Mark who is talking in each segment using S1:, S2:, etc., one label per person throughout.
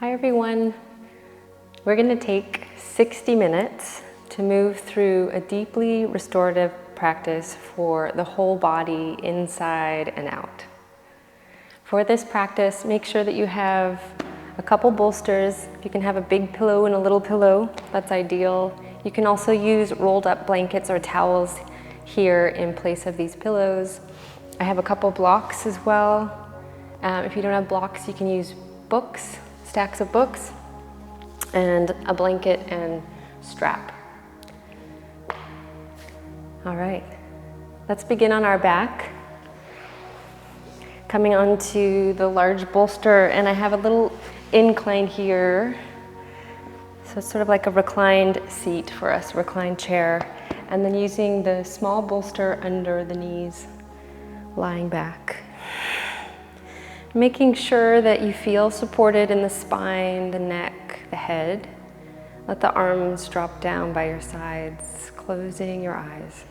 S1: Hi everyone. We're going to take 60 minutes to move through a deeply restorative practice for the whole body, inside and out. For this practice, make sure that you have a couple bolsters. If you can have a big pillow and a little pillow, that's ideal. You can also use rolled up blankets or towels here in place of these pillows. I have a couple blocks as well. If you don't have blocks, you can use books, stacks of books, and a blanket and strap. All right, let's begin on our back. Coming onto the large bolster, and I have a little incline here. So it's sort of like a reclined seat for us, reclined chair. And then using the small bolster under the knees, lying back. Making sure that you feel supported in the spine, the neck, the head. Let the arms drop down by your sides, closing your eyes.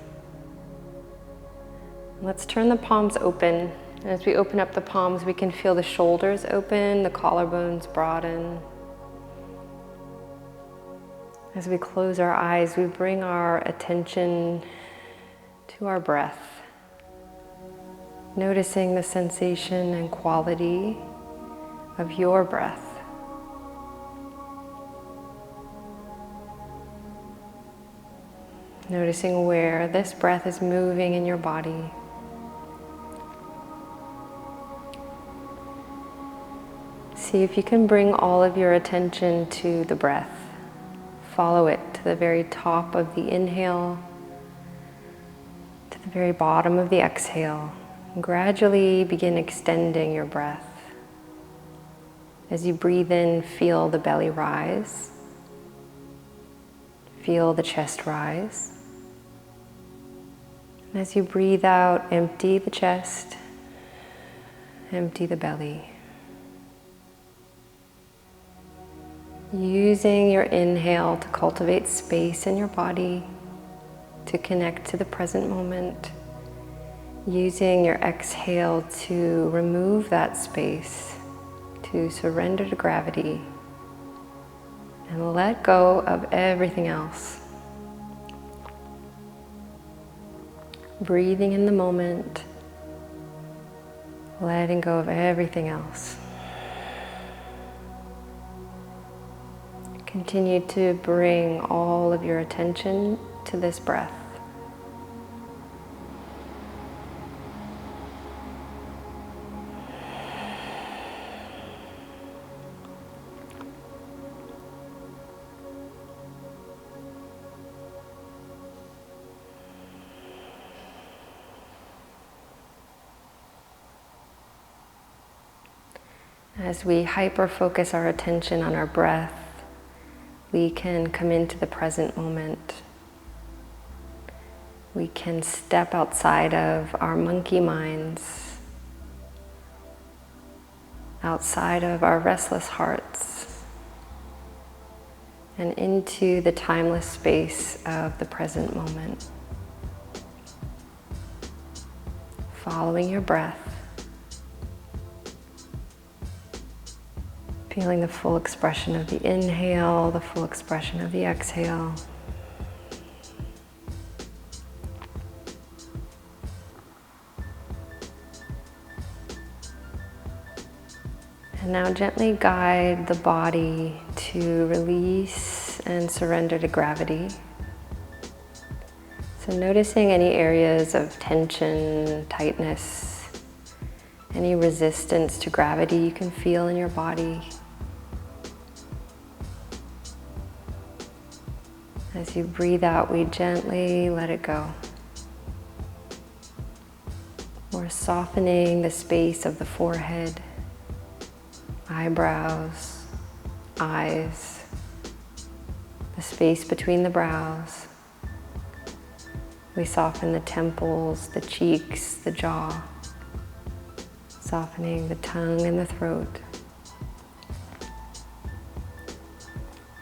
S1: Let's turn the palms open. And as we open up the palms, we can feel the shoulders open, the collarbones broaden. As we close our eyes, we bring our attention to our breath. Noticing the sensation and quality of your breath. Noticing where this breath is moving in your body. See if you can bring all of your attention to the breath. Follow it to the very top of the inhale, to the very bottom of the exhale. Gradually begin extending your breath. As you breathe in, feel the belly rise. Feel the chest rise. And as you breathe out, empty the chest, empty the belly. Using your inhale to cultivate space in your body, to connect to the present moment. Using your exhale to remove that space, to surrender to gravity and let go of everything else. Breathing in the moment, letting go of everything else. Continue to bring all of your attention to this breath. As we hyper-focus our attention on our breath, we can come into the present moment. We can step outside of our monkey minds, outside of our restless hearts, and into the timeless space of the present moment. Following your breath. Feeling the full expression of the inhale, the full expression of the exhale. And now gently guide the body to release and surrender to gravity. So noticing any areas of tension, tightness, any resistance to gravity you can feel in your body. As you breathe out, we gently let it go. We're softening the space of the forehead, eyebrows, eyes, the space between the brows. We soften the temples, the cheeks, the jaw, softening the tongue and the throat.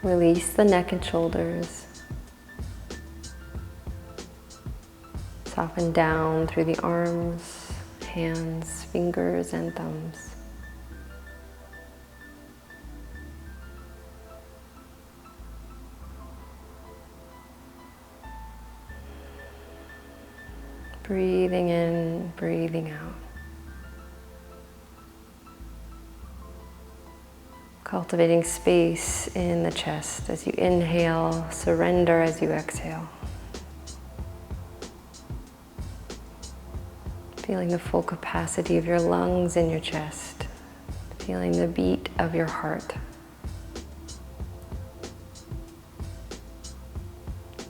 S1: Release the neck and shoulders. Soften down through the arms, hands, fingers, and thumbs. Breathing in, breathing out. Cultivating space in the chest as you inhale, surrender as you exhale. Feeling the full capacity of your lungs in your chest. Feeling the beat of your heart.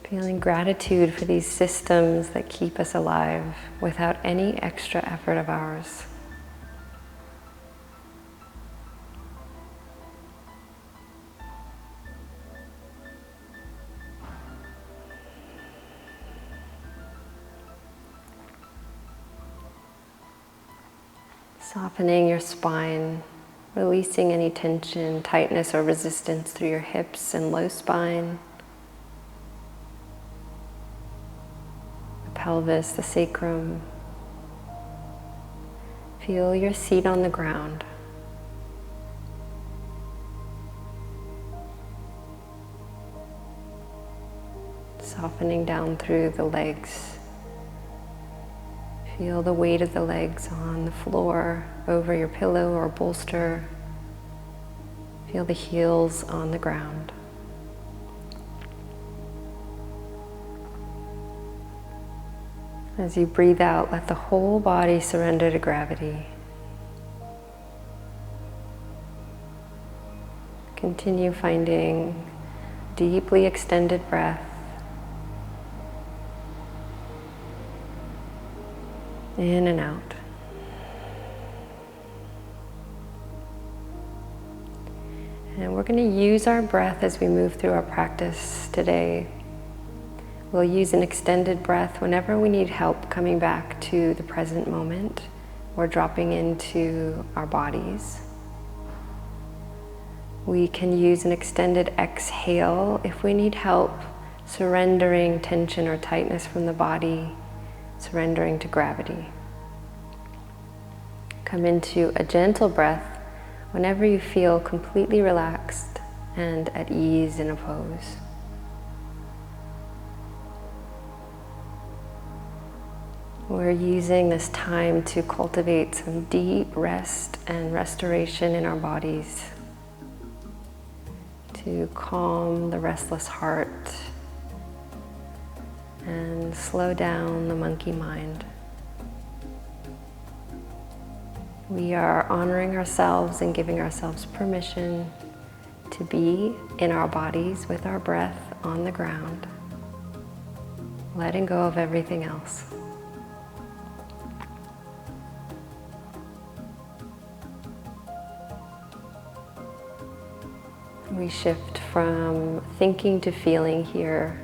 S1: Feeling gratitude for these systems that keep us alive without any extra effort of ours. Softening your spine, releasing any tension, tightness, or resistance through your hips and low spine. Pelvis, the sacrum. Feel your seat on the ground. Softening down through the legs. Feel the weight of the legs on the floor, over your pillow or bolster. Feel the heels on the ground. As you breathe out, let the whole body surrender to gravity. Continue finding deeply extended breath. In and out. And we're going to use our breath as we move through our practice today. We'll use an extended breath whenever we need help coming back to the present moment or dropping into our bodies. We can use an extended exhale if we need help surrendering tension or tightness from the body, surrendering to gravity. Come into a gentle breath whenever you feel completely relaxed and at ease in a pose. We're using this time to cultivate some deep rest and restoration in our bodies, to calm the restless heart and slow down the monkey mind. We are honoring ourselves and giving ourselves permission to be in our bodies with our breath on the ground, letting go of everything else. We shift from thinking to feeling here,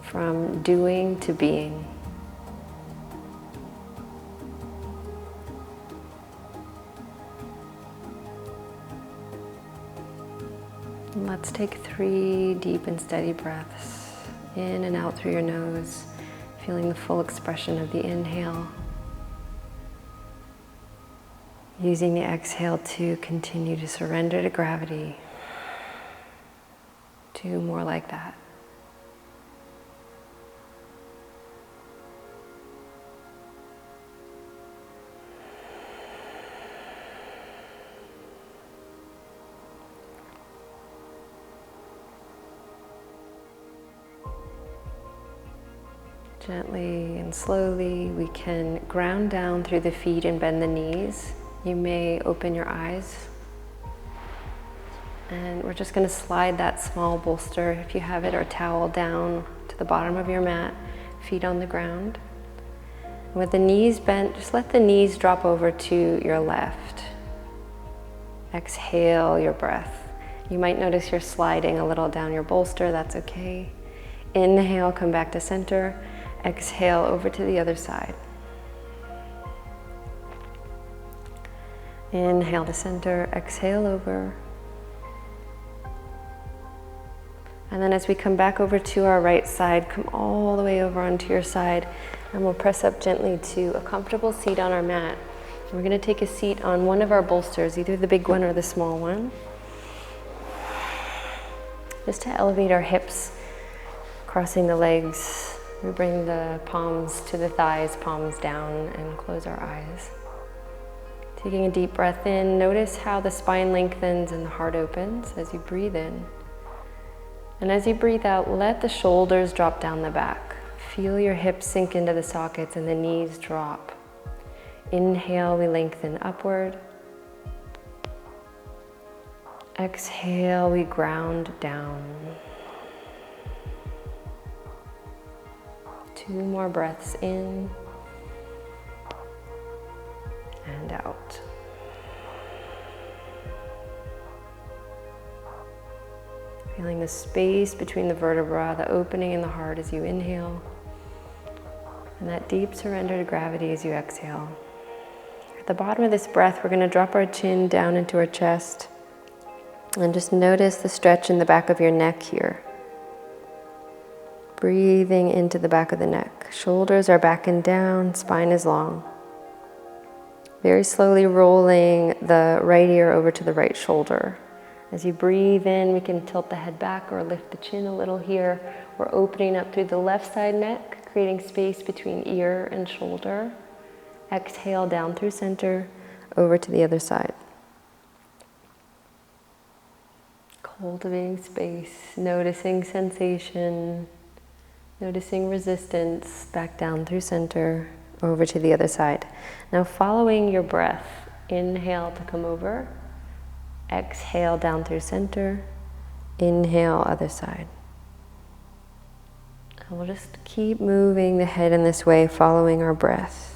S1: from doing to being. And let's take 3 deep and steady breaths in and out through your nose, feeling the full expression of the inhale. Using the exhale to continue to surrender to gravity. 2 more like that. Gently and slowly, we can ground down through the feet and bend the knees. You may open your eyes. And we're just going to slide that small bolster, if you have it, or towel down to the bottom of your mat, feet on the ground. And with the knees bent, just let the knees drop over to your left. Exhale your breath. You might notice you're sliding a little down your bolster, that's okay. Inhale, come back to center. Exhale over to the other side. Inhale to center, exhale over. And then as we come back over to our right side, come all the way over onto your side, and we'll press up gently to a comfortable seat on our mat. And we're going to take a seat on one of our bolsters, either the big one or the small one. Just to elevate our hips, crossing the legs We bring the palms to the thighs, palms down, and close our eyes. Taking a deep breath in, notice how the spine lengthens and the heart opens as you breathe in. And as you breathe out, let the shoulders drop down the back. Feel your hips sink into the sockets and the knees drop. Inhale, we lengthen upward. Exhale, we ground down. 2 more breaths in and out. Feeling the space between the vertebra, the opening in the heart as you inhale, and that deep surrender to gravity as you exhale. At the bottom of this breath, we're going to drop our chin down into our chest and just notice the stretch in the back of your neck here. Breathing into the back of the neck. Shoulders are back and down, spine is long. Very slowly rolling the right ear over to the right shoulder. As you breathe in, we can tilt the head back or lift the chin a little here. We're opening up through the left side neck, creating space between ear and shoulder. Exhale down through center, over to the other side. Cultivating space, noticing sensation, noticing resistance, back down through center, over to the other side. Now following your breath, inhale to come over, exhale down through center, inhale other side. And we'll just keep moving the head in this way, following our breath.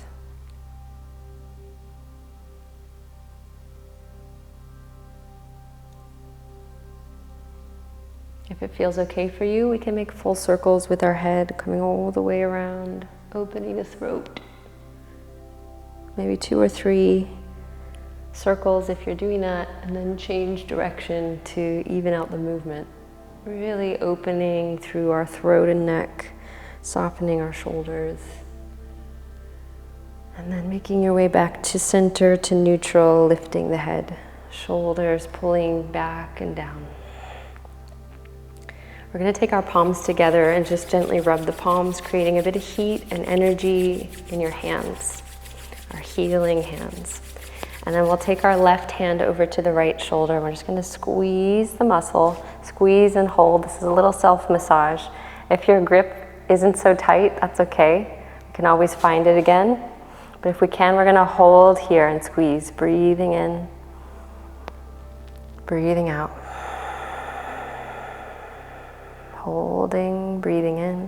S1: If it feels okay for you, we can make full circles with our head, coming all the way around, opening the throat. Maybe 2 or 3 circles if you're doing that, and then change direction to even out the movement. Really opening through our throat and neck, softening our shoulders. And then making your way back to center, to neutral, lifting the head. Shoulders pulling back and down. We're going to take our palms together and just gently rub the palms, creating a bit of heat and energy in your hands, our healing hands. And then we'll take our left hand over to the right shoulder. We're just going to squeeze the muscle, squeeze and hold. This is a little self-massage. If your grip isn't so tight, that's okay. We can always find it again. But if we can, we're going to hold here and squeeze, breathing in, breathing out. Holding, breathing in.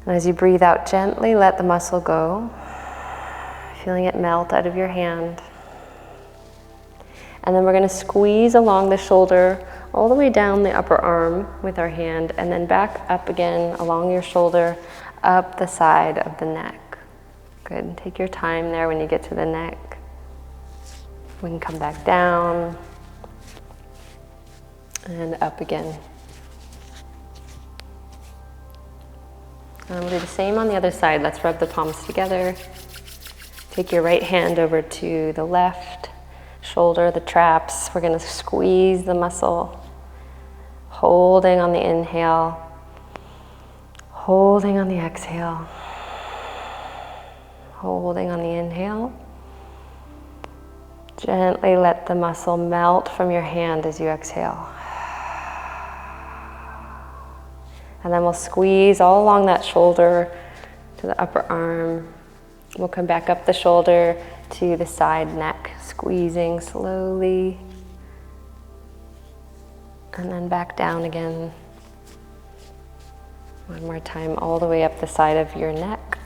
S1: And as you breathe out gently, let the muscle go. Feeling it melt out of your hand. And then we're going to squeeze along the shoulder, all the way down the upper arm with our hand, and then back up again along your shoulder, up the side of the neck. Good. Take your time there when you get to the neck. We can come back down and up again. And we'll do the same on the other side. Let's rub the palms together. Take your right hand over to the left shoulder, the traps. We're going to squeeze the muscle, holding on the inhale, holding on the exhale, holding on the inhale. Gently let the muscle melt from your hand as you exhale. And then we'll squeeze all along that shoulder to the upper arm. We'll come back up the shoulder to the side neck, squeezing slowly. And then back down again. One more time, all the way up the side of your neck.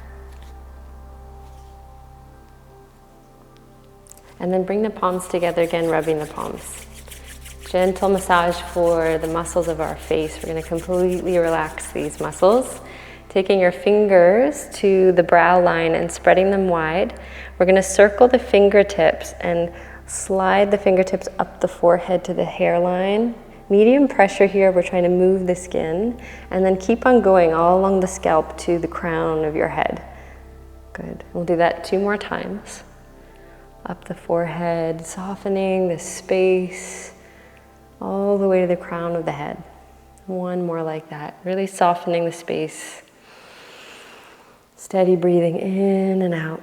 S1: And then bring the palms together again, rubbing the palms. Gentle massage for the muscles of our face. We're going to completely relax these muscles. Taking your fingers to the brow line and spreading them wide. We're going to circle the fingertips and slide the fingertips up the forehead to the hairline. Medium pressure here, we're trying to move the skin. And then keep on going all along the scalp to the crown of your head. Good. We'll do that 2 more times. Up the forehead, softening the space all the way to the crown of the head. One more like that, really softening the space. Steady breathing in and out.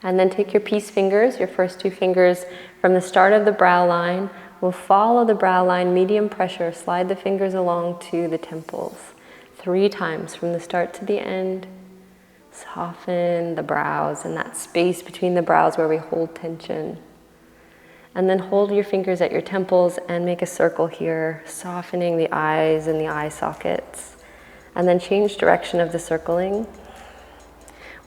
S1: And then take your peace fingers, your first two fingers from the start of the brow line. We'll follow the brow line, medium pressure, slide the fingers along to the temples. 3 times from the start to the end. Soften the brows and that space between the brows where we hold tension. And then hold your fingers at your temples and make a circle here, softening the eyes and the eye sockets. And then change direction of the circling.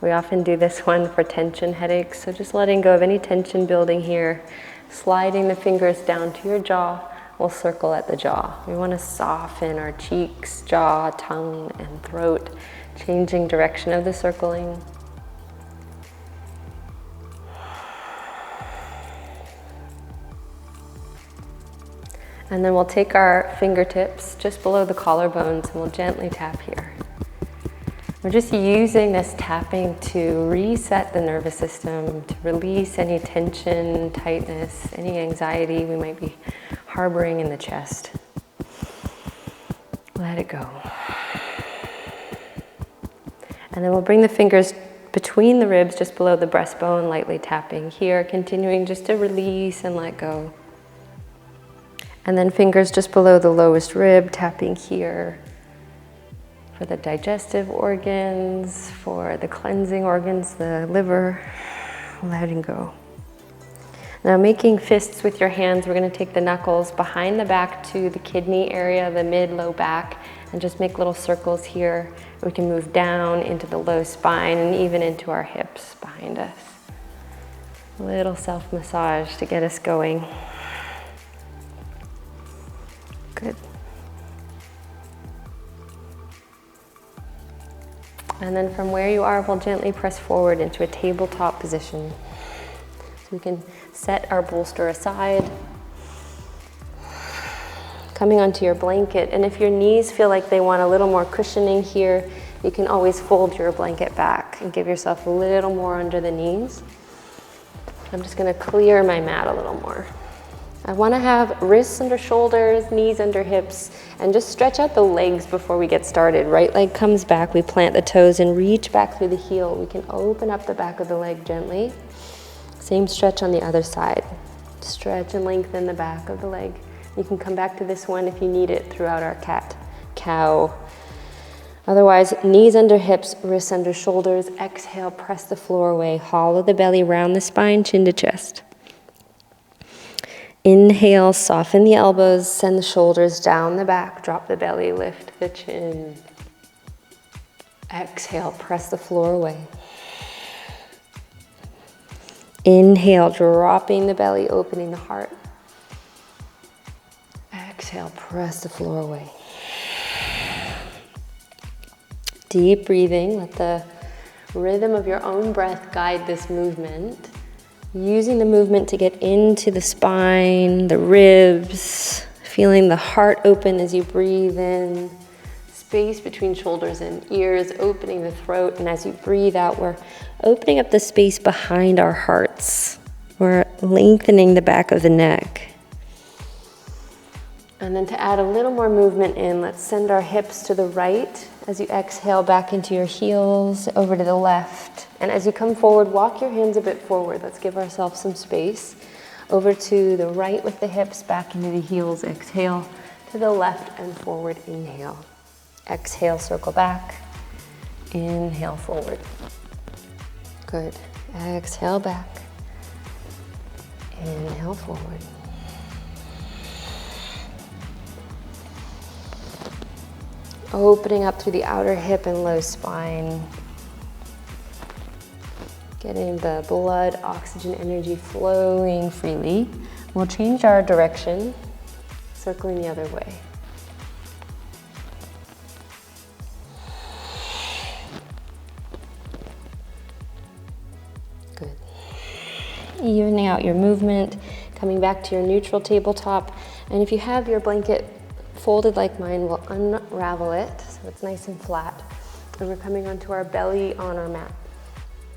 S1: We often do this one for tension headaches, so just letting go of any tension building here, sliding the fingers down to your jaw. We'll circle at the jaw. We want to soften our cheeks, jaw, tongue, and throat, changing direction of the circling. And then we'll take our fingertips just below the collarbones and we'll gently tap here. We're just using this tapping to reset the nervous system, to release any tension, tightness, any anxiety we might be harboring in the chest. Let it go. And then we'll bring the fingers between the ribs, just below the breastbone, lightly tapping here, continuing just to release and let go. And then fingers just below the lowest rib, tapping here for the digestive organs, for the cleansing organs, the liver, letting go. Now making fists with your hands, we're going to take the knuckles behind the back to the kidney area, the mid-low back, and just make little circles here. We can move down into the low spine and even into our hips behind us. A little self-massage to get us going. Good. And then from where you are, we'll gently press forward into a tabletop position. So we can set our bolster aside, coming onto your blanket. And if your knees feel like they want a little more cushioning here, you can always fold your blanket back and give yourself a little more under the knees. I'm just going to clear my mat a little more. I want to have wrists under shoulders, knees under hips, and just stretch out the legs before we get started. Right leg comes back, we plant the toes and reach back through the heel. We can open up the back of the leg gently. Same stretch on the other side. Stretch and lengthen the back of the leg. You can come back to this one if you need it throughout our cat-cow. Otherwise, knees under hips, wrists under shoulders. Exhale, press the floor away. Hollow the belly, round the spine, chin to chest. Inhale, soften the elbows, send the shoulders down the back, drop the belly, lift the chin. Exhale, press the floor away. Inhale, dropping the belly, opening the heart. Exhale, press the floor away. Deep breathing, let the rhythm of your own breath guide this movement. Using the movement to get into the spine, the ribs, feeling the heart open as you breathe in, space between shoulders and ears, opening the throat, and as you breathe out, we're opening up the space behind our hearts. We're lengthening the back of the neck. And then to add a little more movement in, let's send our hips to the right as you exhale back into your heels, over to the left. And as you come forward, walk your hands a bit forward. Let's give ourselves some space. Over to the right with the hips, back into the heels. Exhale to the left and forward. Inhale. Exhale, circle back. Inhale, forward. Good. Exhale back. Inhale, forward. Opening up through the outer hip and low spine. Getting the blood, oxygen, energy flowing freely. We'll change our direction, circling the other way. Good. Evening out your movement, coming back to your neutral tabletop. And if you have your blanket folded like mine, we'll unravel it so it's nice and flat. And we're coming onto our belly on our mat.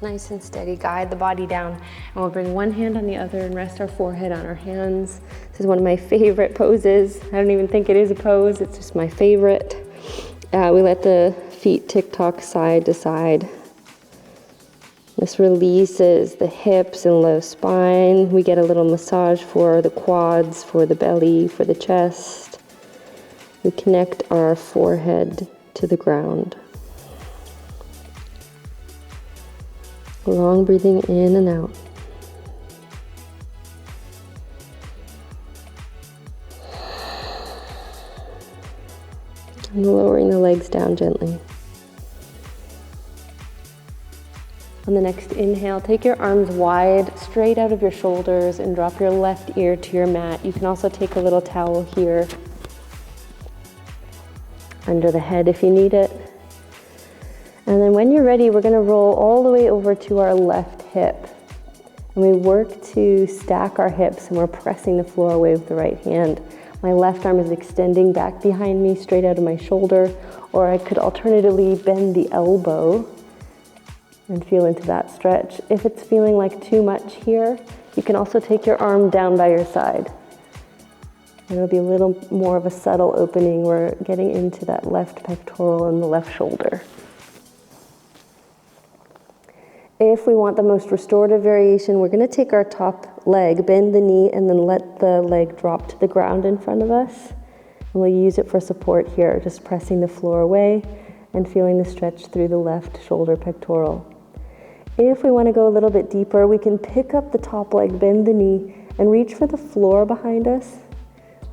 S1: Nice and steady, guide the body down. And we'll bring one hand on the other and rest our forehead on our hands. This is one of my favorite poses. I don't even think it is a pose, it's just my favorite. We let the feet tick-tock side to side. This releases the hips and low spine. We get a little massage for the quads, for the belly, for the chest. We connect our forehead to the ground. Long breathing in and out. And lowering the legs down gently. On the next inhale, take your arms wide, straight out of your shoulders, and drop your left ear to your mat. You can also take a little towel here under the head if you need it. And then when you're ready, we're going to roll all the way over to our left hip. And we work to stack our hips, and we're pressing the floor away with the right hand. My left arm is extending back behind me, straight out of my shoulder, or I could alternatively bend the elbow and feel into that stretch. If it's feeling like too much here, you can also take your arm down by your side. And it'll be a little more of a subtle opening. We're getting into that left pectoral and the left shoulder. If we want the most restorative variation, we're going to take our top leg, bend the knee, and then let the leg drop to the ground in front of us. And we'll use it for support here, just pressing the floor away and feeling the stretch through the left shoulder pectoral. If we want to go a little bit deeper, we can pick up the top leg, bend the knee, and reach for the floor behind us.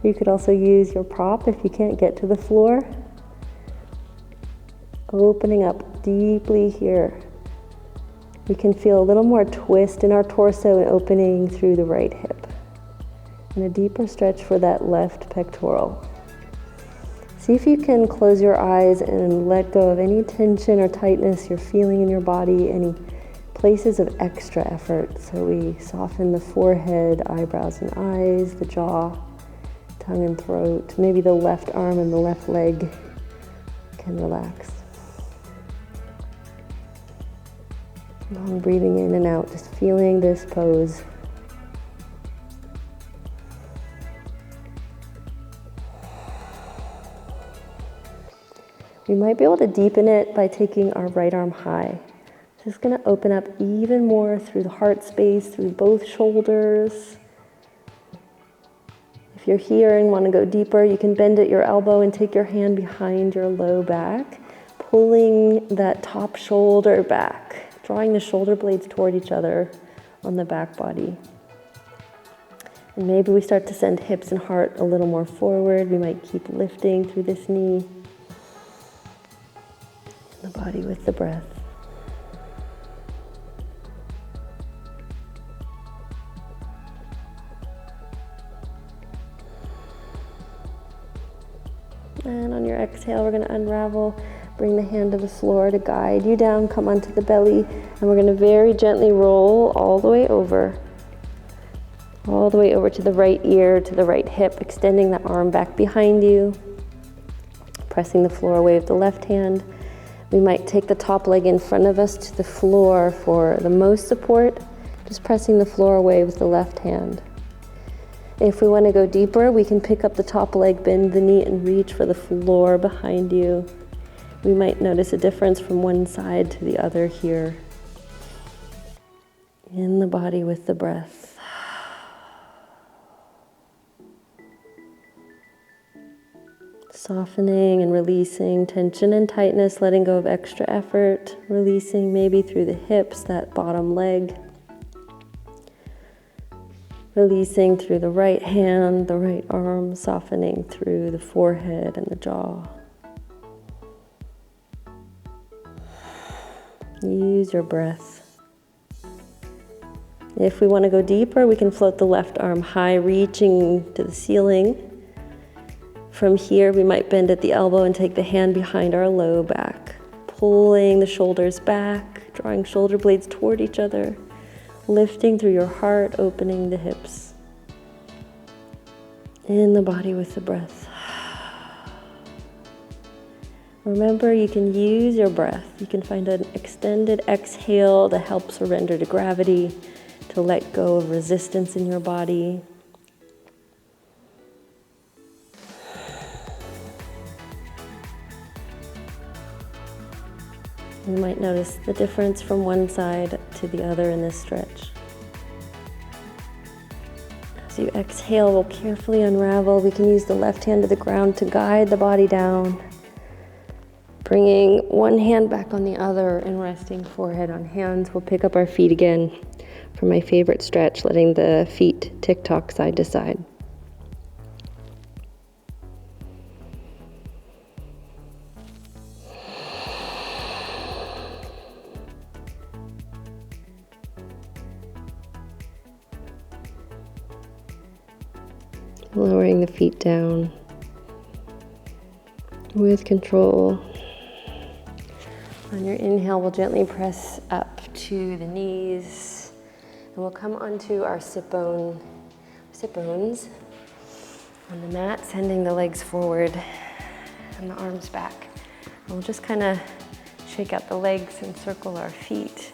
S1: You could also use your prop if you can't get to the floor. Opening up deeply here. We can feel a little more twist in our torso and opening through the right hip. And a deeper stretch for that left pectoral. See if you can close your eyes and let go of any tension or tightness you're feeling in your body, any places of extra effort. So we soften the forehead, eyebrows and eyes, the jaw, tongue and throat. Maybe the left arm and the left leg can relax. Long breathing in and out, just feeling this pose. We might be able to deepen it by taking our right arm high. This is going to open up even more through the heart space, through both shoulders. If you're here and want to go deeper, you can bend at your elbow and take your hand behind your low back, pulling that top shoulder back, drawing the shoulder blades toward each other on the back body. And maybe we start to send hips and heart a little more forward. We might keep lifting through this knee. The body with the breath. And on your exhale, we're going to unravel. Bring the hand to the floor to guide you down. Come onto the belly. And we're going to very gently roll all the way over. All the way over to the right ear, to the right hip, extending the arm back behind you. Pressing the floor away with the left hand. We might take the top leg in front of us to the floor for the most support, just pressing the floor away with the left hand. If we want to go deeper, we can pick up the top leg, bend the knee, and reach for the floor behind you. We might notice a difference from one side to the other here. In the body with the breath. Softening and releasing tension and tightness, letting go of extra effort, releasing maybe through the hips, that bottom leg. Releasing through the right hand, the right arm, softening through the forehead and the jaw. Use your breath. If we want to go deeper, we can float the left arm high, reaching to the ceiling. From here, we might bend at the elbow and take the hand behind our low back, pulling the shoulders back, drawing shoulder blades toward each other, lifting through your heart, opening the hips. In the body with the breath.
S2: Remember, you can use your breath. You can find an extended exhale to help surrender to gravity, to let go of resistance in your body. You might notice the difference from one side to the other in this stretch. As you exhale, we'll carefully unravel. We can use the left hand to the ground to guide the body down. Bringing one hand back on the other and resting forehead on hands. We'll pick up our feet again for my favorite stretch, letting the feet tick-tock side to side. Lowering the feet down with control. On your inhale, we'll gently press up to the knees, and we'll come onto our sit bones on the mat, sending the legs forward and the arms back. And we'll just kind of shake out the legs and circle our feet.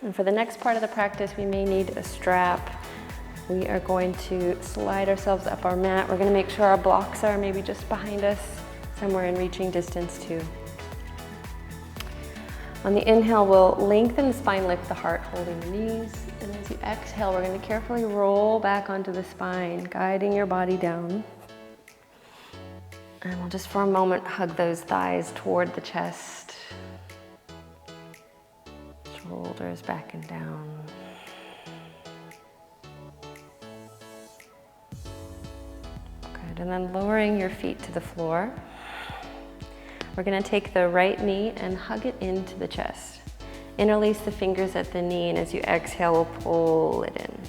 S2: And for the next part of the practice, we may need a strap. We are going to slide ourselves up our mat. We're going to make sure our blocks are maybe just behind us, somewhere in reaching distance too. On the inhale, we'll lengthen the spine, lift the heart, holding the knees. And as you exhale, we're going to carefully roll back onto the spine, guiding your body down. And we'll just for a moment hug those thighs toward the chest. Shoulders back and down. Good, and then lowering your feet to the floor. We're going to take the right knee and hug it into the chest. Interlace the fingers at the knee, and as you exhale, we'll pull it in.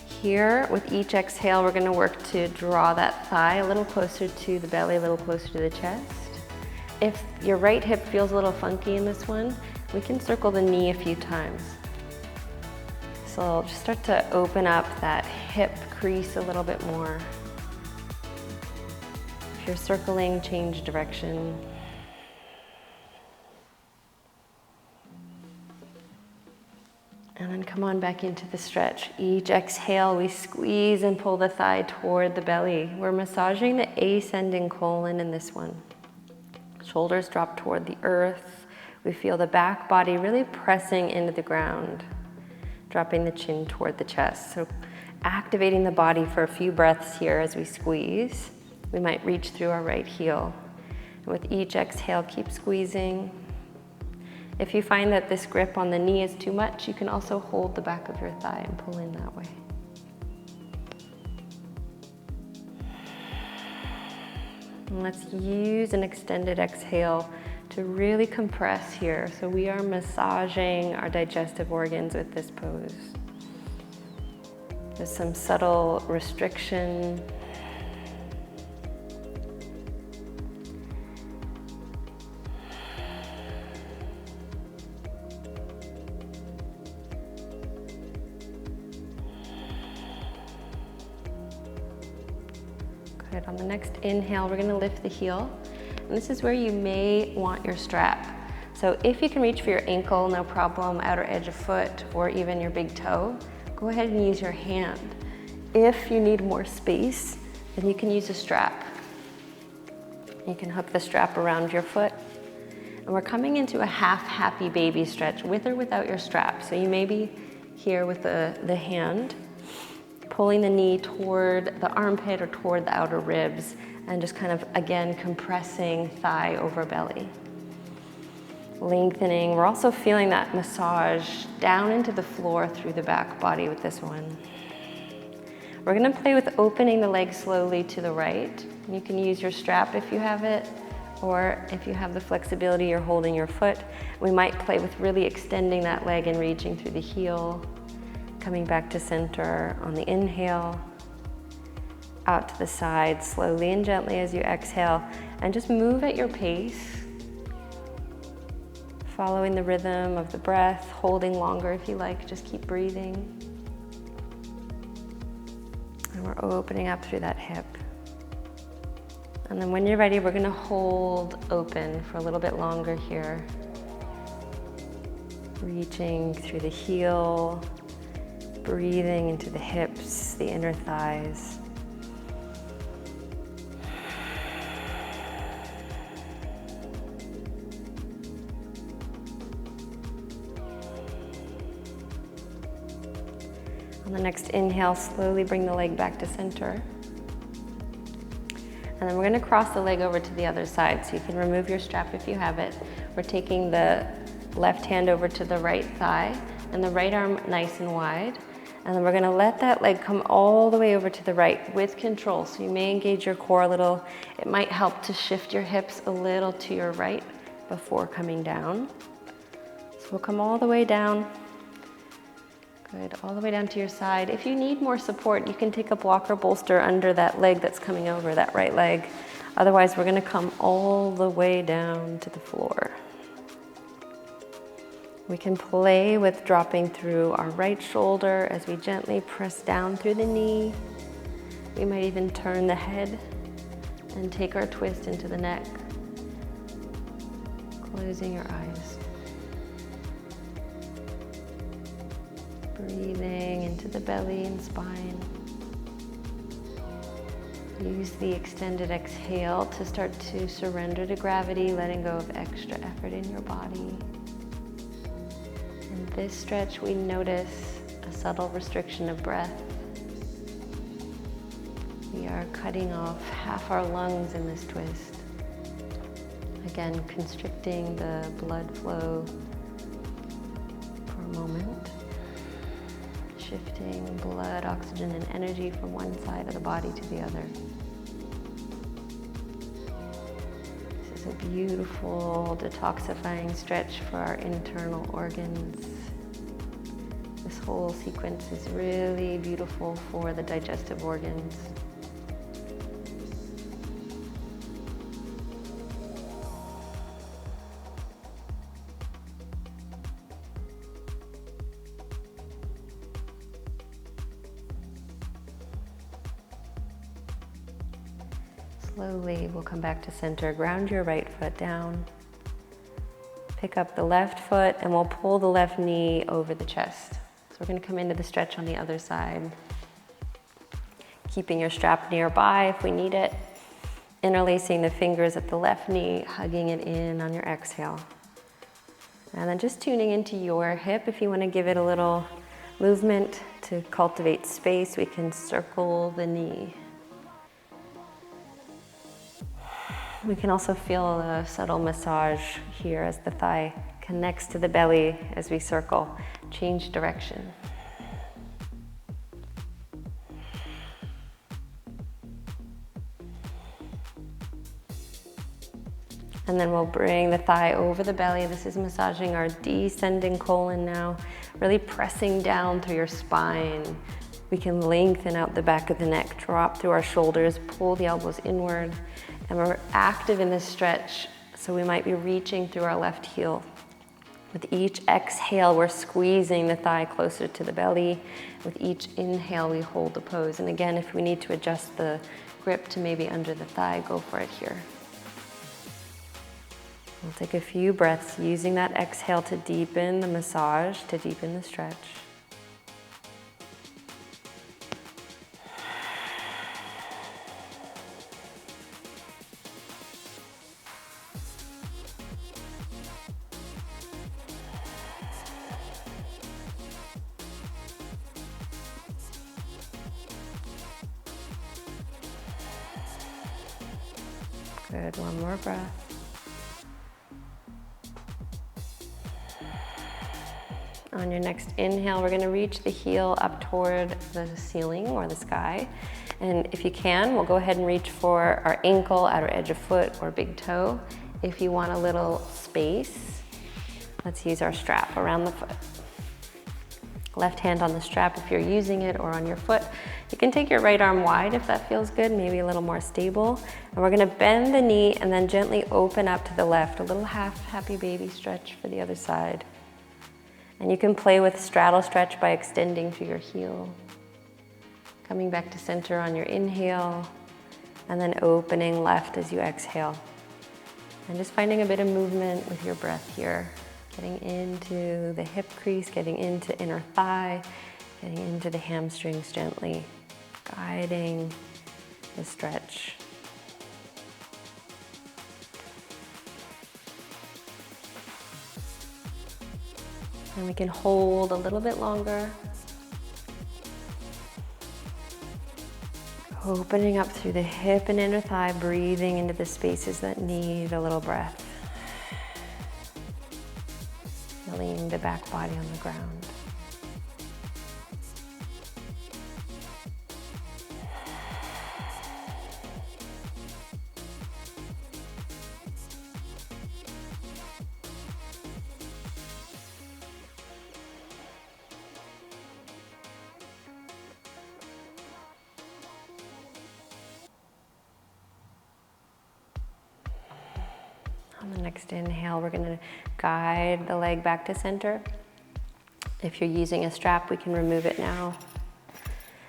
S2: Here, with each exhale, we're going to work to draw that thigh a little closer to the belly, a little closer to the chest. If your right hip feels a little funky in this one, we can circle the knee a few times. So just start to open up that hip crease a little bit more. If you're circling, change direction. And then come on back into the stretch. Each exhale, we squeeze and pull the thigh toward the belly. We're massaging the ascending colon in this one. Shoulders drop toward the earth. We feel the back body really pressing into the ground, dropping the chin toward the chest. So activating the body for a few breaths here as we squeeze. We might reach through our right heel. And with each exhale, keep squeezing. If you find that this grip on the knee is too much, you can also hold the back of your thigh and pull in that way. And let's use an extended exhale to really compress here. So we are massaging our digestive organs with this pose. There's some subtle restriction. Good. On the next inhale, we're going to lift the heel. And this is where you may want your strap. So if you can reach for your ankle, no problem, outer edge of foot, or even your big toe, go ahead and use your hand. If you need more space, then you can use a strap. You can hook the strap around your foot. And we're coming into a half happy baby stretch with or without your strap. So you may be here with the hand, pulling the knee toward the armpit or toward the outer ribs, and just kind of, again, compressing thigh over belly. Lengthening. We're also feeling that massage down into the floor through the back body with this one. We're going to play with opening the leg slowly to the right. You can use your strap if you have it, or if you have the flexibility, you're holding your foot. We might play with really extending that leg and reaching through the heel. Coming back to center on the inhale, out to the side, slowly and gently as you exhale, and just move at your pace, following the rhythm of the breath, holding longer if you like, just keep breathing. And we're opening up through that hip. And then when you're ready, we're gonna hold open for a little bit longer here. Reaching through the heel, breathing into the hips, the inner thighs. On the next inhale, slowly bring the leg back to center. And then we're gonna cross the leg over to the other side, so you can remove your strap if you have it. We're taking the left hand over to the right thigh and the right arm nice and wide. And then we're gonna let that leg come all the way over to the right with control. So you may engage your core a little. It might help to shift your hips a little to your right before coming down. So we'll come all the way down. Good, all the way down to your side. If you need more support, you can take a block or bolster under that leg that's coming over, that right leg. Otherwise, we're gonna come all the way down to the floor. We can play with dropping through our right shoulder as we gently press down through the knee. We might even turn the head and take our twist into the neck, closing your eyes. Breathing into the belly and spine. Use the extended exhale to start to surrender to gravity, letting go of extra effort in your body. In this stretch, we notice a subtle restriction of breath. We are cutting off half our lungs in this twist. Again, constricting the blood flow for a moment. Shifting blood, oxygen, and energy from one side of the body to the other. This is a beautiful detoxifying stretch for our internal organs. This whole sequence is really beautiful for the digestive organs. Slowly, we'll come back to center. Ground your right foot down. Pick up the left foot and we'll pull the left knee over the chest. So we're going to come into the stretch on the other side. Keeping your strap nearby if we need it. Interlacing the fingers at the left knee, hugging it in on your exhale. And then just tuning into your hip. If you want to give it a little movement to cultivate space, we can circle the knee. We can also feel a subtle massage here as the thigh connects to the belly as we circle. Change direction. And then we'll bring the thigh over the belly. This is massaging our descending colon now, really pressing down through your spine. We can lengthen out the back of the neck, drop through our shoulders, pull the elbows inward. And we're active in this stretch, so we might be reaching through our left heel. With each exhale, we're squeezing the thigh closer to the belly. With each inhale, we hold the pose. And again, if we need to adjust the grip to maybe under the thigh, go for it here. We'll take a few breaths using that exhale to deepen the massage, to deepen the stretch. Good, one more breath. On your next inhale, we're gonna reach the heel up toward the ceiling or the sky. And if you can, we'll go ahead and reach for our ankle, outer edge of foot, or big toe. If you want a little space, let's use our strap around the foot. Left hand on the strap if you're using it, or on your foot. You can take your right arm wide if that feels good, maybe a little more stable. And we're gonna bend the knee and then gently open up to the left, a little half happy baby stretch for the other side. And you can play with straddle stretch by extending through your heel. Coming back to center on your inhale, and then opening left as you exhale. And just finding a bit of movement with your breath here. Getting into the hip crease, getting into inner thigh, getting into the hamstrings gently, guiding the stretch. And we can hold a little bit longer. Opening up through the hip and inner thigh, breathing into the spaces that need a little breath. Feeling the back body on the ground. On the next inhale, we're going to guide the leg back to center. If you're using a strap, we can remove it now.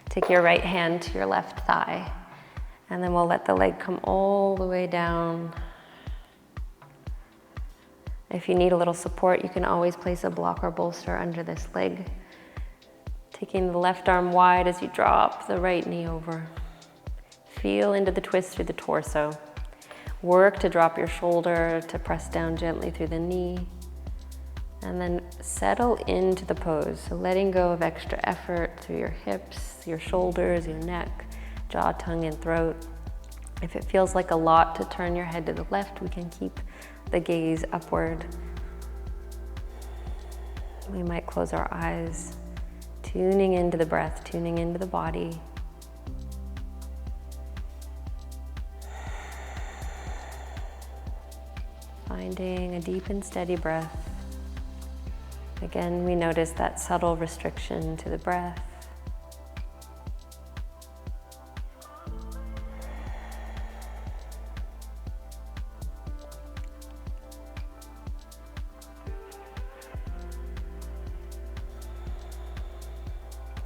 S2: Take your right hand to your left thigh, and then we'll let the leg come all the way down. If you need a little support, you can always place a block or bolster under this leg. Taking the left arm wide as you drop the right knee over. Feel into the twist through the torso. Work to drop your shoulder, to press down gently through the knee, and then settle into the pose. So letting go of extra effort through your hips, your shoulders, your neck, jaw, tongue, and throat. If it feels like a lot to turn your head to the left, we can keep the gaze upward. We might close our eyes, tuning into the breath, tuning into the body. Finding a deep and steady breath. Again, we notice that subtle restriction to the breath.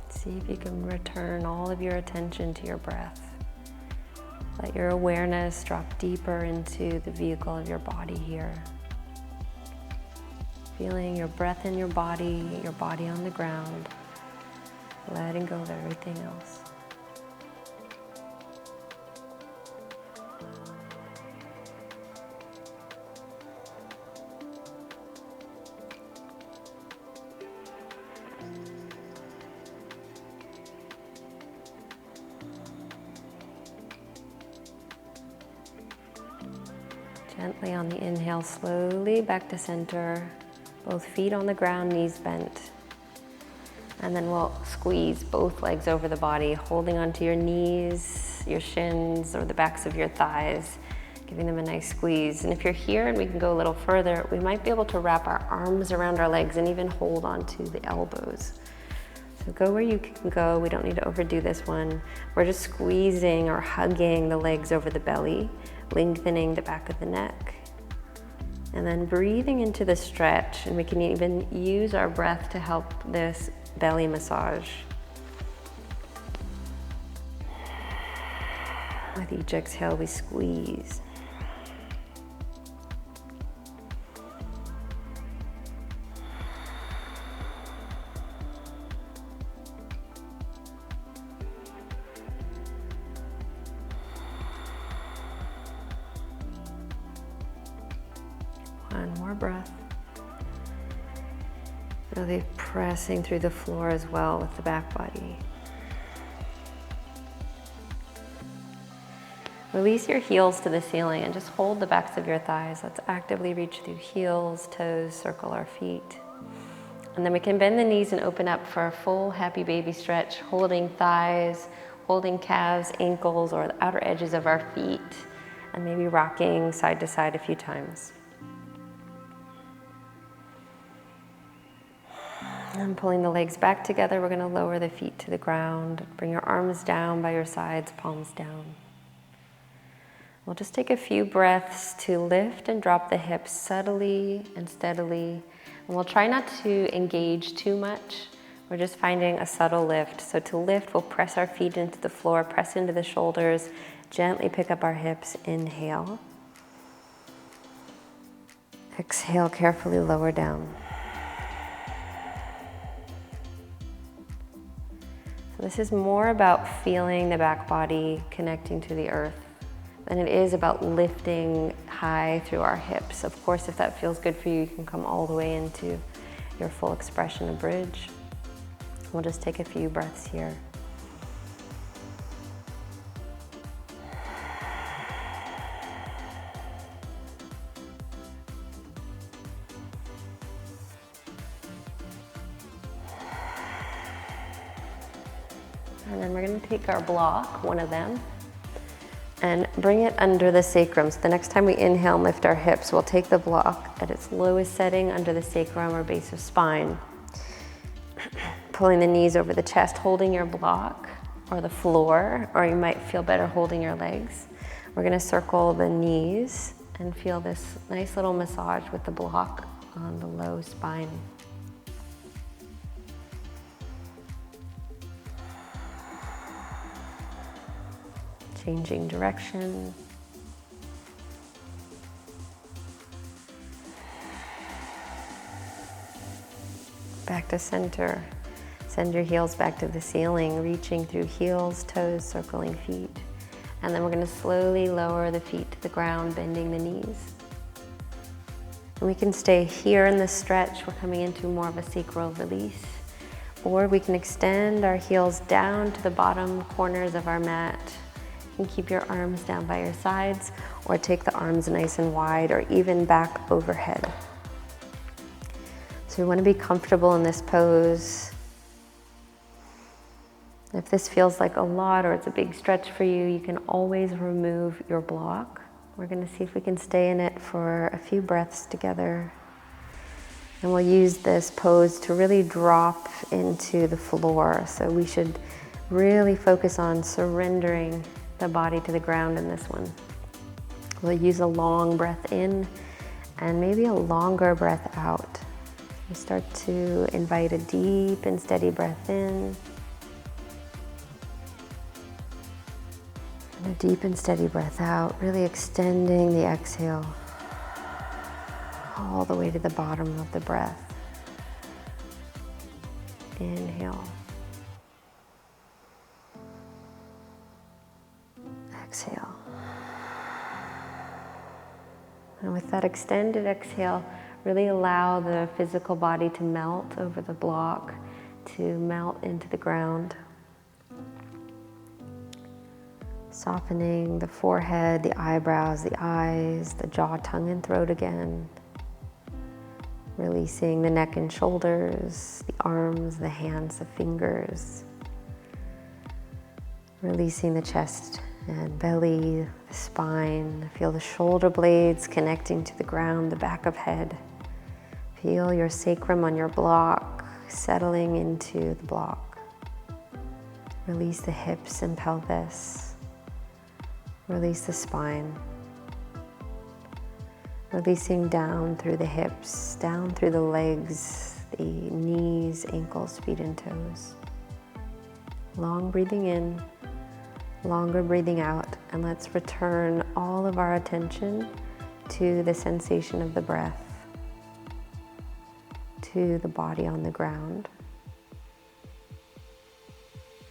S2: See if you can return all of your attention to your breath. Let your awareness drop deeper into the vehicle of your body here. Feeling your breath in your body on the ground, letting go of everything else. Gently on the inhale, slowly back to center. Both feet on the ground, knees bent. And then we'll squeeze both legs over the body, holding onto your knees, your shins, or the backs of your thighs, giving them a nice squeeze. And if you're here and we can go a little further, we might be able to wrap our arms around our legs and even hold onto the elbows. So go where you can go. We don't need to overdo this one. We're just squeezing or hugging the legs over the belly, lengthening the back of the neck. And then breathing into the stretch, and we can even use our breath to help this belly massage. With each exhale, we squeeze. One more breath. Really pressing through the floor as well with the back body. Release your heels to the ceiling and just hold the backs of your thighs. Let's actively reach through heels, toes, circle our feet. And then we can bend the knees and open up for a full happy baby stretch, holding thighs, holding calves, ankles, or the outer edges of our feet, and maybe rocking side to side a few times. And pulling the legs back together, we're going to lower the feet to the ground. Bring your arms down by your sides, palms down. We'll just take a few breaths to lift and drop the hips subtly and steadily. And we'll try not to engage too much. We're just finding a subtle lift. So to lift, we'll press our feet into the floor, press into the shoulders, gently pick up our hips, inhale. Exhale, carefully lower down. So this is more about feeling the back body connecting to the earth than it is about lifting high through our hips. Of course, if that feels good for you, you can come all the way into your full expression of bridge. We'll just take a few breaths here. And then we're going to take our block, one of them, and bring it under the sacrum. So the next time we inhale and lift our hips, we'll take the block at its lowest setting under the sacrum or base of spine. Pulling the knees over the chest, holding your block or the floor, or you might feel better holding your legs. We're going to circle the knees and feel this nice little massage with the block on the low spine. Changing direction. Back to center. Send your heels back to the ceiling, reaching through heels, toes, circling feet. And then we're going to slowly lower the feet to the ground, bending the knees. And we can stay here in the stretch. We're coming into more of a sacral release. Or we can extend our heels down to the bottom corners of our mat. You can keep your arms down by your sides, or take the arms nice and wide, or even back overhead. So we want to be comfortable in this pose. If this feels like a lot or it's a big stretch for you, you can always remove your block. We're going to see if we can stay in it for a few breaths together. And we'll use this pose to really drop into the floor. So we should really focus on surrendering the body to the ground in this one. We'll use a long breath in and maybe a longer breath out. We start to invite a deep and steady breath in and a deep and steady breath out, really extending the exhale all the way to the bottom of the breath. Inhale. Exhale. And with that extended exhale, really allow the physical body to melt over the block, to melt into the ground. Softening the forehead, the eyebrows, the eyes, the jaw, tongue, and throat again. Releasing the neck and shoulders, the arms, the hands, the fingers. Releasing the chest and belly, the spine. Feel the shoulder blades connecting to the ground, the back of head. Feel your sacrum on your block, settling into the block. Release the hips and pelvis. Release the spine. Releasing down through the hips, down through the legs, the knees, ankles, feet, and toes. Long breathing in. Longer breathing out, and let's return all of our attention to the sensation of the breath, to the body on the ground.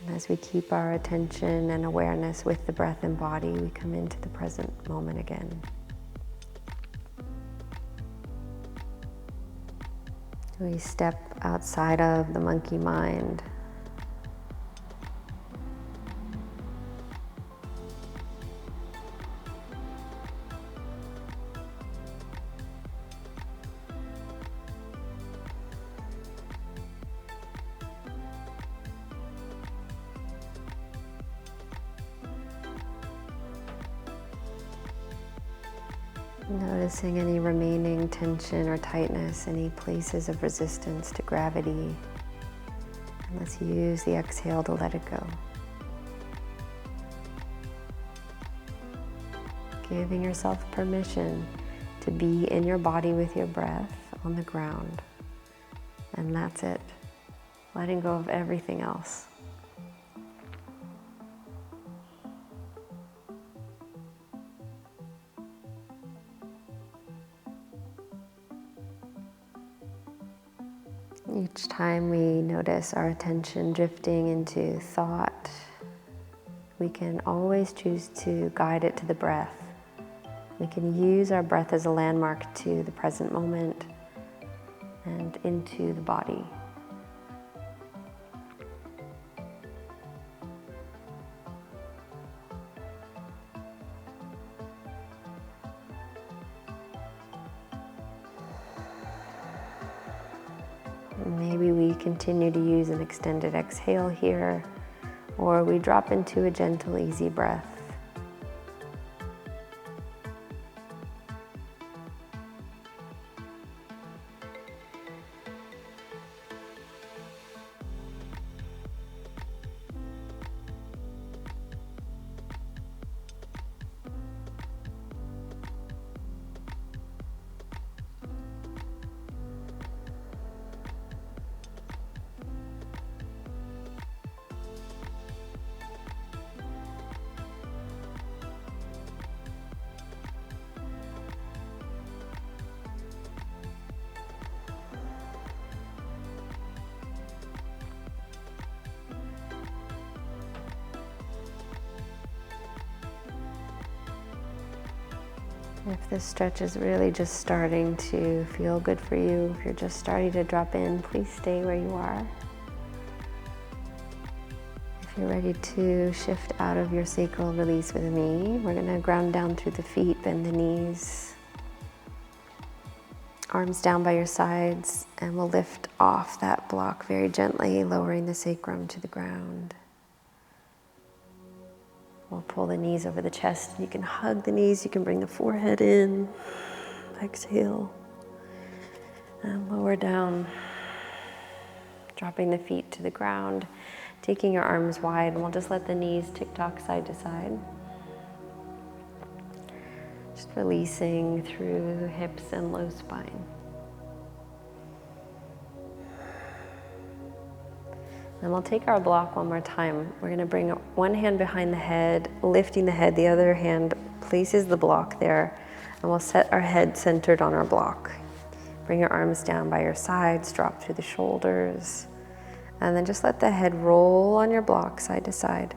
S2: And as we keep our attention and awareness with the breath and body, we come into the present moment again. We step outside of the monkey mind. Noticing any remaining tension or tightness, any places of resistance to gravity. And let's use the exhale to let it go. Giving yourself permission to be in your body with your breath on the ground. And that's it. letting go of everything else. Each time we notice our attention drifting into thought, we can always choose to guide it to the breath. We can use our breath as a landmark to the present moment and into the body. Maybe we continue to use an extended exhale here, or we drop into a gentle, easy breath. If this stretch is really just starting to feel good for you, if you're just starting to drop in, please stay where you are. If you're ready to shift out of your sacral release with me, we're going to ground down through the feet, bend the knees, arms down by your sides, and we'll lift off that block very gently, lowering the sacrum to the ground. We'll pull the knees over the chest. You can hug the knees, you can bring the forehead in. Exhale. And lower down. Dropping the feet to the ground. Taking your arms wide, and we'll just let the knees tick-tock side to side. Just releasing through hips and low spine. And we'll take our block one more time. We're going to bring one hand behind the head, lifting the head. The other hand places the block there. And we'll set our head centered on our block. Bring your arms down by your sides, drop through the shoulders. And then just let the head roll on your block side to side.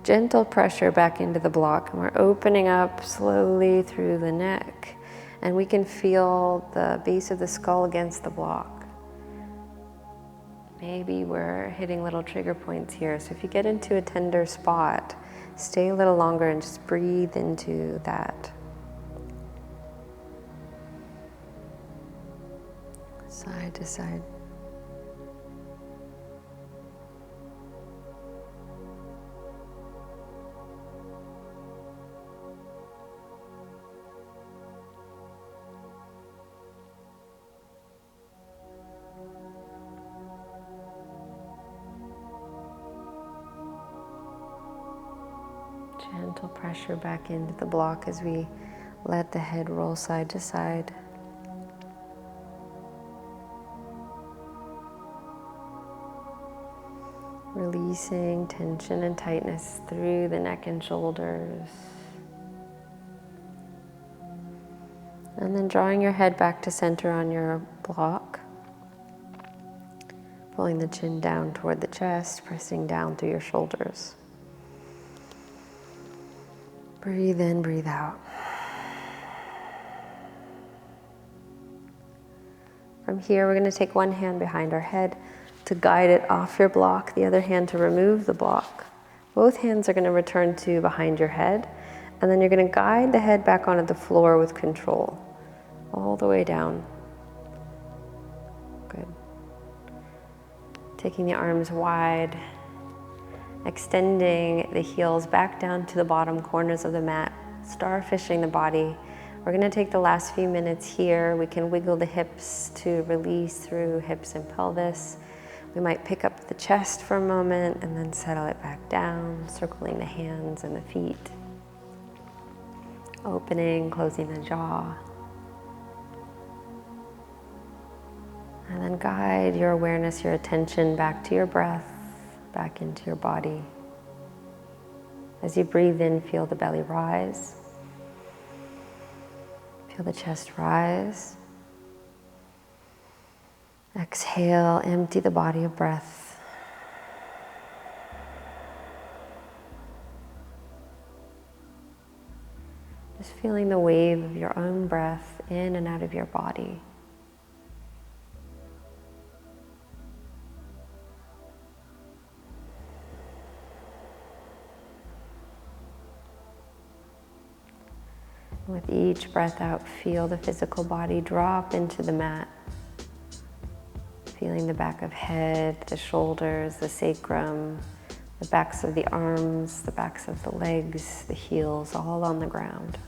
S2: Gentle pressure back into the block. And we're opening up slowly through the neck. And we can feel the base of the skull against the block. Maybe we're hitting little trigger points here. So if you get into a tender spot, stay a little longer and just breathe into that. Side to side. Gentle pressure back into the block as we let the head roll side to side. Releasing tension and tightness through the neck and shoulders. And then drawing your head back to center on your block. Pulling the chin down toward the chest, pressing down through your shoulders. Breathe in, breathe out. From here, we're going to take one hand behind our head to guide it off your block, the other hand to remove the block. Both hands are going to return to behind your head, and then you're going to guide the head back onto the floor with control, all the way down. Good. Taking the arms wide, extending the heels back down to the bottom corners of the mat, starfishing the body. We're going to take the last few minutes here. We can wiggle the hips to release through hips and pelvis. We might pick up the chest for a moment and then settle it back down, circling the hands and the feet. Opening, closing the jaw.
S1: And then guide your awareness, your attention back to your breath, back into your body. As you breathe in, feel the belly rise. Feel the chest rise. Exhale, empty the body of breath. Just feeling the wave of your own breath in and out of your body. With each breath out, feel the physical body drop into the mat. Feeling the back of head, the shoulders, the sacrum, the backs of the arms, the backs of the legs, the heels, all on the ground.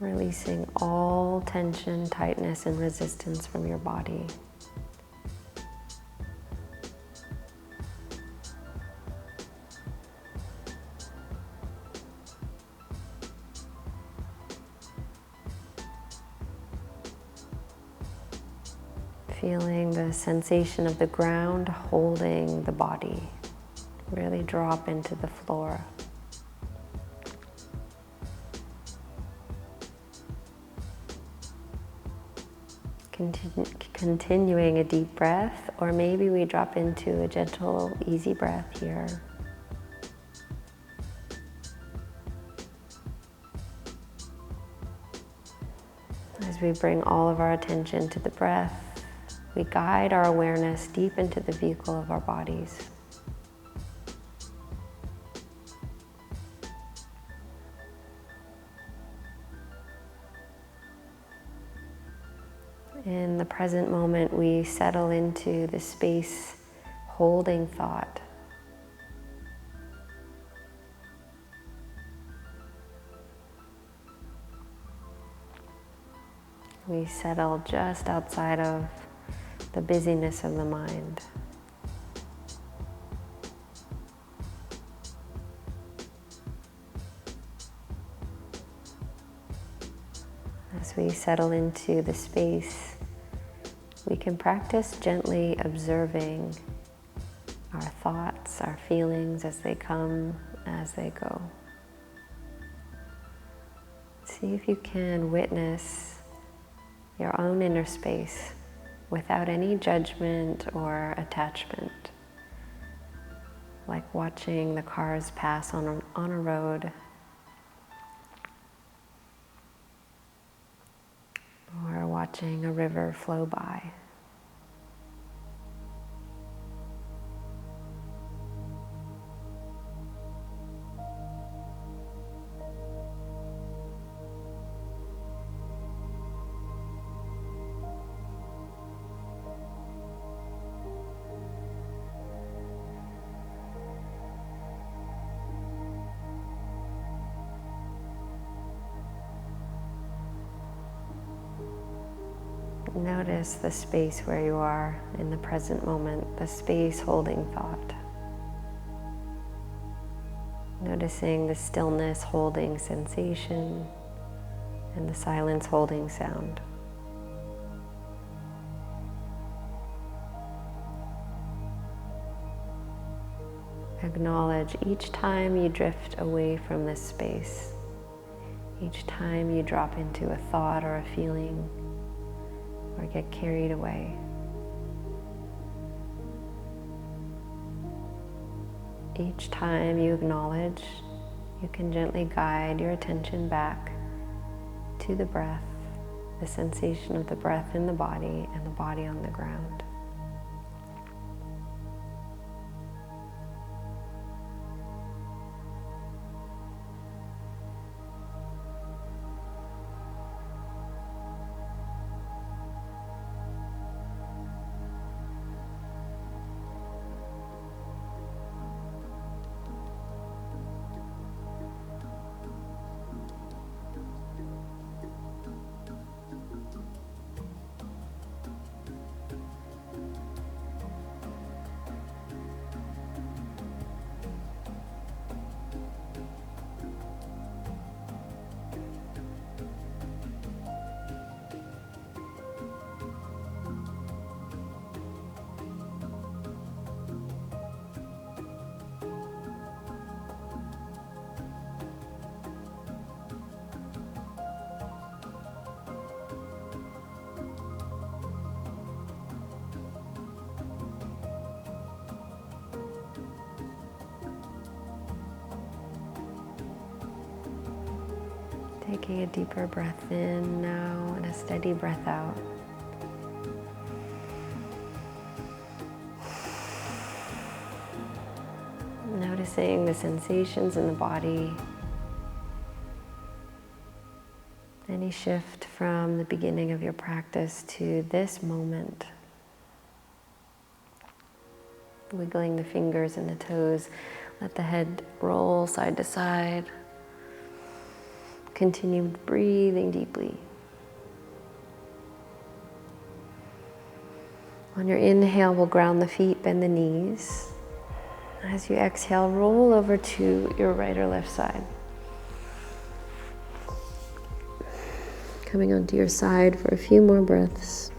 S1: Releasing all tension, tightness, and resistance from your body. Feeling the sensation of the ground holding the body. Really drop into the floor. Continuing a deep breath, or maybe we drop into a gentle, easy breath here. As we bring all of our attention to the breath, we guide our awareness deep into the vehicle of our bodies. In the present moment, we settle into the space holding thought. We settle just outside of the busyness of the mind. As we settle into the space, we can practice gently observing our thoughts, our feelings as they come, as they go. See if you can witness your own inner space without any judgment or attachment, like watching the cars pass on a road, or watching a river flow by. Notice the space where you are in the present moment, the space holding thought. Noticing the stillness holding sensation and the silence holding sound. Acknowledge each time you drift away from this space, each time you drop into a thought or a feeling, or get carried away. Each time you acknowledge, you can gently guide your attention back to the breath, the sensation of the breath in the body and the body on the ground. Taking a deeper breath in now and a steady breath out. Noticing the sensations in the body. Any shift from the beginning of your practice to this moment. Wiggling the fingers and the toes. Let the head roll side to side. Continue breathing deeply. On your inhale, we'll ground the feet, bend the knees. As you exhale, roll over to your right or left side. Coming onto your side for a few more breaths.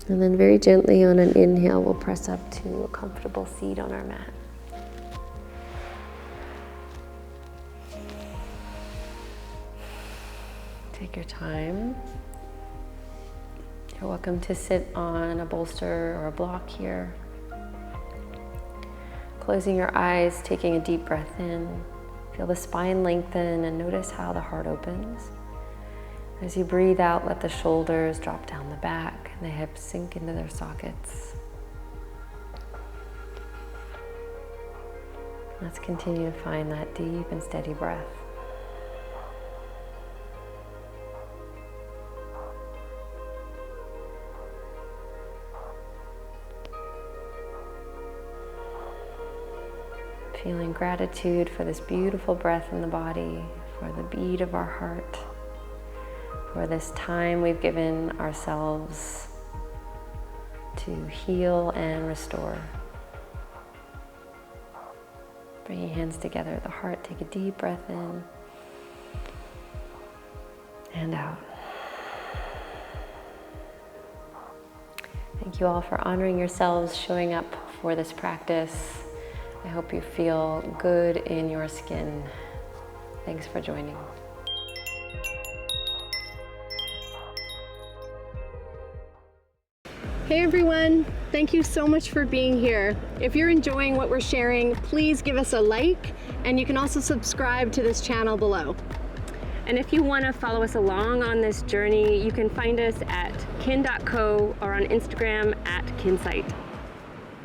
S1: And then very gently on an inhale, we'll press up to a comfortable seat on our mat. Take your time. You're welcome to sit on a bolster or a block here. Closing your eyes, taking a deep breath in. Feel the spine lengthen and notice how the heart opens. As you breathe out, let the shoulders drop down the back and the hips sink into their sockets. Let's continue to find that deep and steady breath. Feeling gratitude for this beautiful breath in the body, for the beat of our heart, for this time we've given ourselves to heal and restore. Bring your hands together at the heart, take a deep breath in and out. Thank you all for honoring yourselves, showing up for this practice. I hope you feel good in your skin. Thanks for joining.
S3: Hey everyone, thank you so much for being here. If you're enjoying what we're sharing, please give us a like, and you can also subscribe to this channel below.
S2: And if you want to follow us along on this journey, you can find us at kin.co or on Instagram at kinsight.